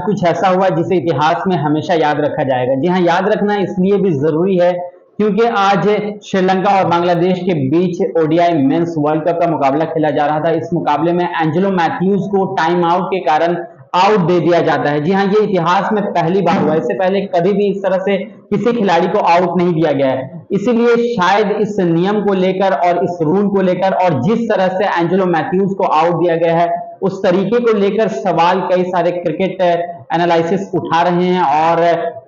कुछ ऐसा हुआ जिसे इतिहास में हमेशा याद रखा जाएगा। जी हाँ, याद रखना इसलिए भी जरूरी है क्योंकि आज श्रीलंका और बांग्लादेश के बीच ओडीआई मेंस वर्ल्ड कप का मुकाबला खेला जा रहा था। इस मुकाबले में एंजेलो मैथ्यूज को टाइम आउट के कारण आउट दे दिया जाता है। जी हाँ, ये इतिहास में पहली बार हुआ, इससे पहले कभी भी इस तरह से किसी खिलाड़ी को आउट नहीं दिया गया है। इसीलिए शायद इस नियम को लेकर और इस रूल को लेकर और जिस तरह से एंजेलो मैथ्यूज को आउट दिया गया है उस तरीके को लेकर सवाल कई सारे क्रिकेट एनालिसिस उठा रहे हैं और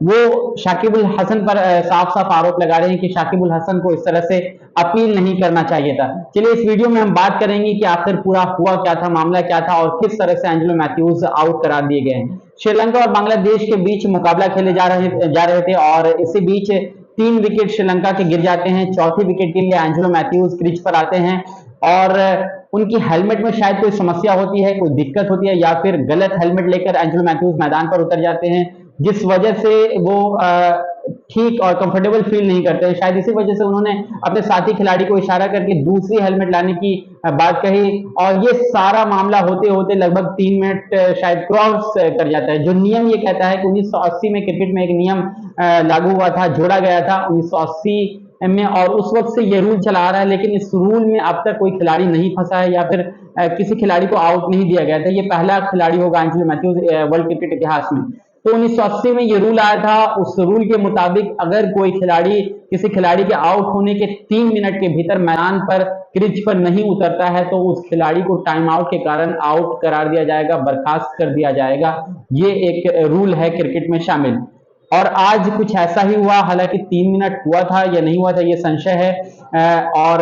वो शाकिब अल हसन पर साफ साफ आरोप लगा रहे हैं कि शाकिब अल हसन को इस तरह से अपील नहीं करना चाहिए था। चलिए इस वीडियो में हम बात करेंगे कि आखिर पूरा हुआ क्या था, मामला क्या था और किस तरह से एंजेलो मैथ्यूज आउट करार दिए गए हैं। श्रीलंका और बांग्लादेश के बीच मुकाबला खेले जा रहे थे और इसी बीच 3 विकेट श्रीलंका के गिर जाते हैं। चौथी विकेट के लिए एंजेलो मैथ्यूज क्रीज पर आते हैं और उनकी हेलमेट में शायद कोई समस्या होती है, कोई दिक्कत होती है या फिर गलत हेलमेट लेकर एंजेलो मैथ्यूज मैदान पर उतर जाते हैं, जिस वजह से वो ठीक और कंफर्टेबल फील नहीं करते हैं। शायद इसी वजह से उन्होंने अपने साथी खिलाड़ी को इशारा करके दूसरी हेलमेट लाने की बात कही और ये सारा मामला होते होते लगभग 3 मिनट शायद क्रॉस कर जाता है। जो नियम ये कहता है कि 1980 में क्रिकेट में एक नियम लागू हुआ था, जोड़ा गया था 1980 में और उस वक्त से ये रूल चला आ रहा है, लेकिन इस रूल में अब तक कोई खिलाड़ी नहीं फंसा है या फिर किसी खिलाड़ी को आउट नहीं दिया गया था। ये पहला खिलाड़ी होगा एंजेलो मैथ्यूज वर्ल्ड क्रिकेट इतिहास में। तो 1980 में ये रूल आया था। उस रूल के मुताबिक अगर कोई खिलाड़ी किसी खिलाड़ी के आउट होने के 3 मिनट के भीतर मैदान पर क्रीज पर नहीं उतरता है तो उस खिलाड़ी को टाइम आउट के कारण आउट करार दिया जाएगा, बर्खास्त कर दिया जाएगा। ये एक रूल है क्रिकेट में शामिल और आज कुछ ऐसा ही हुआ। हालांकि 3 मिनट हुआ था या नहीं हुआ था ये संशय है और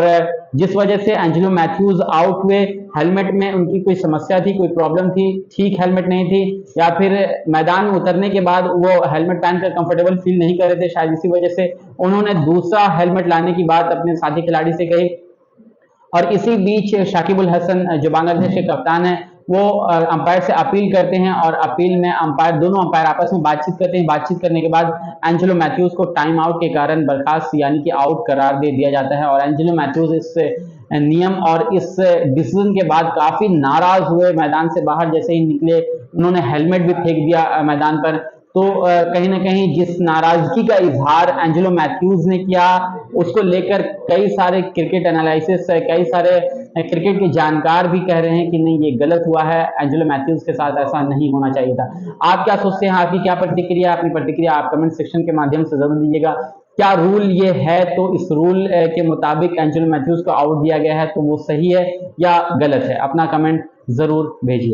जिस वजह से एंजेलो मैथ्यूज आउट हुए। हेलमेट में उनकी कोई समस्या थी, कोई प्रॉब्लम थी, ठीक हेलमेट नहीं थी या फिर मैदान में उतरने के बाद वो हेलमेट पहनकर कंफर्टेबल फील नहीं कर रहे थे, शायद इसी वजह से उन्होंने दूसरा हेलमेट लाने की बात अपने साथी खिलाड़ी से कही। और इसी बीच शाकिब अल हसन जो बांग्लादेश के कप्तान है वो अंपायर से अपील करते हैं और अपील में दोनों अंपायर आपस में बातचीत करते हैं। बातचीत करने के बाद एंजेलो मैथ्यूज को टाइम आउट के कारण बर्खास्त यानी कि आउट करार दे दिया जाता है और एंजेलो मैथ्यूज इस नियम और इस डिसीजन के बाद काफी नाराज हुए। मैदान से बाहर जैसे ही निकले उन्होंने हेलमेट भी फेंक दिया मैदान पर। तो कहीं ना कहीं जिस नाराजगी का इजहार एंजेलो मैथ्यूज ने किया उसको लेकर कई सारे क्रिकेट एनालिसिस, कई सारे क्रिकेट के जानकार भी कह रहे हैं कि नहीं ये गलत हुआ है, एंजेलो मैथ्यूज के साथ ऐसा नहीं होना चाहिए था। आप क्या सोचते हैं, आपकी क्या प्रतिक्रिया? अपनी प्रतिक्रिया आप कमेंट सेक्शन के माध्यम से जरूर दीजिएगा। क्या रूल ये है तो इस रूल के मुताबिक एंजेलो मैथ्यूज को आउट दिया गया है तो वो सही है या गलत है? अपना कमेंट जरूर भेजिए।